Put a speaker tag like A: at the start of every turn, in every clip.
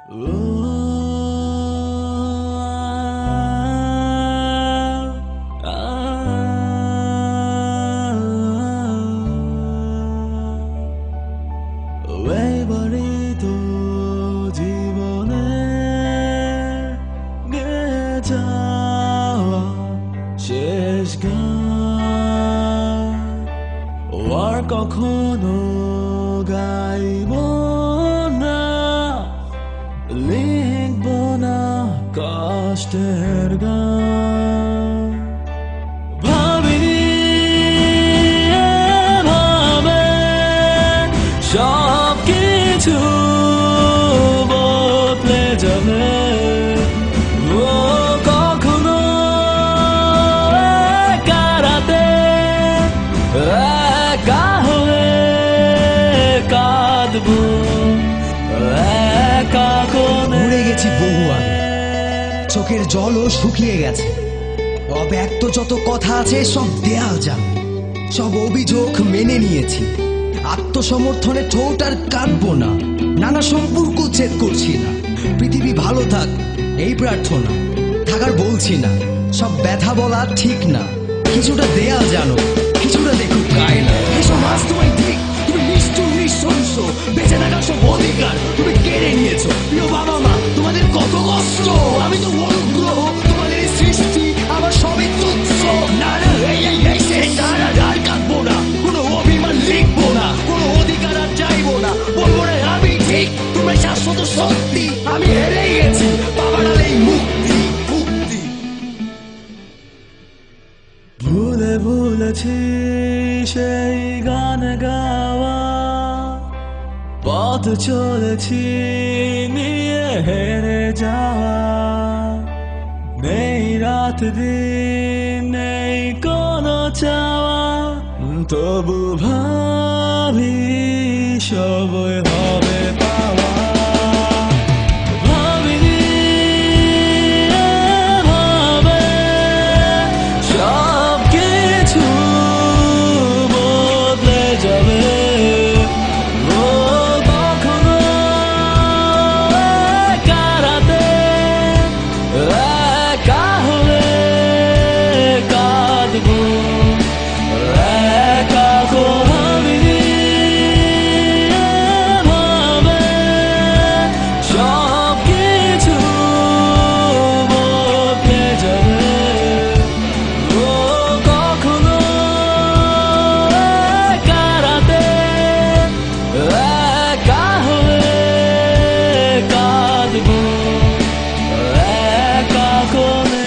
A: এবারই তো জীবনে গেয়ে যাওয়া শেষ গান আর কখনো গাইব না, লিখব না কষ্টের গান। ভাবিনি এভাবে সব কিছু বদলে যাবে। ও কখনো একা রাতে একা হয়ে কাঁদবো একা কোণে।
B: মরে গেছি বহু আগে, চোখের জলও শুকিয়ে গেছে। অব্যক্ত যত কথা আছে সব দেয়াল যান, সব অভিযোগ মেনে নিয়েছি। আত্মসমর্থনে ঠোঁট আর কাঁদবো না, নানা সম্পর্ক ছেদ করছি না। পৃথিবী ভালো থাক এই প্রার্থনা, থাকার বলছি না। সব ব্যথা বলা ঠিক না, কিছুটা দেয়াল জানো, কিছুটা দেখো গায়ে না। এসব আজ তোমায় ঠিক, তুমি নিষ্ঠুর নৃশংস, বেঁচে থাকার সব অধিকার তুমি কেড়ে নিয়েছো। প্রিয় বাবা মা, তোমাদের কত কষ্ট, আমি তো অনুগ্রহ, তোমাদের এই সৃষ্টি আমার সবই তুচ্ছ। না না এই শেষ, না আর কাঁদবো না, কোনো অভিমান লিখবো না, কোনো অধিকার আর চাইবো না। বলবো না আমি ঠিক, তোমরা শাশ্বত সত্যি, আমি হেরে গেছি, বাবার আলেই মুক্তি মুক্তি।
A: ভুলে ভুলেছি সেই গান গাওয়া, পথ চলেছি নিয়ে হেরে যাওয়া। নেই রাত দিন নেই কোনো চাওয়া, তবু ভাবি সবই হবে পাওয়া। ভাবিনি এভাবে সব কিছু বদলে যাবে। ও কখনো একা রাতে একা হয়ে কাঁদবো একা ভাবিনি এভাবে সব কিছু বদলে যাবে। ও কখনো একা রাতে একা হয়ে কাঁদবো একা কোণে।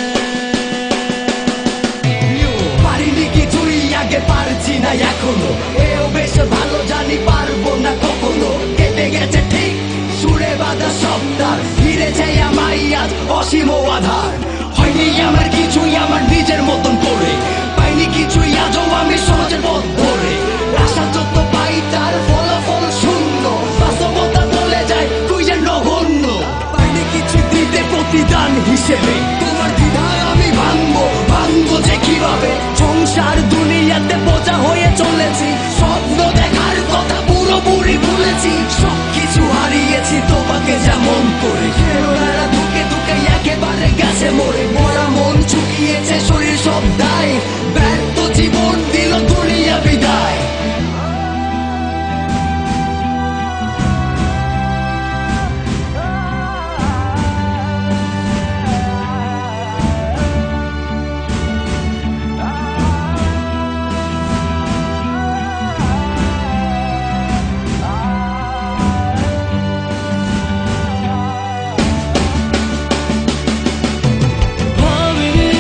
B: পারিনি কিছুই আগে, পারছি না এখনো, এও বেশ ভালো জানি পারবো না কখনো। কেটে গেছে ঠিক সুরে বাঁধা সপ্তাহ, ফিরেছে আমায় আজ অসীম আধার। হয়নি আমার কিছুই আমার নিজের মতন করে, পাইনি কিছুই আজও আমি সমাজের পথ ধরে। আশা যত পাই তার ফলাফল শূন্য, বাস্তবতা বলে যায় তুই যে নগণ্য। পাইনি কিছু দিতে প্রতিদান হিসেবে, তোমার দ্বিধায় আমি ভাঙবো ভাঙবো যে কিভাবে। সংসার দুনিয়াতে বোঝা হয়ে চলেছি, স্বপ্ন দেখার কথা পুরোপুরি ভুলেছি। সবকিছু হারিয়েছি তোমাকে যেমন করে, খেলোয়াড়রা ধুকে ধুকে একেবারে গেছে মরে। মরা মন চুকিয়েছে শরীর সব দায়, ব্যর্থ জীবন দিল দুনিয়া বিদায়।
A: ভাবিনি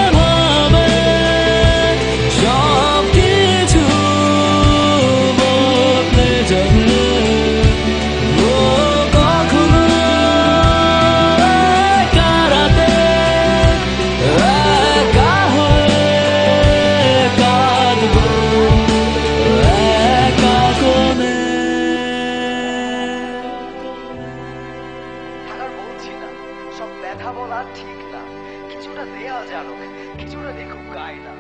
A: এভাবে সব কিছু বদলে যাবে। ও কখনো একা রাতে একা হয়ে কাঁদবো একা কোণে।
B: থাকার বলছি না, সব ব্যথা বলা ঠিক না, কিছুটা দেয়াল জানো, কিছুটা দেখো গায়ে না।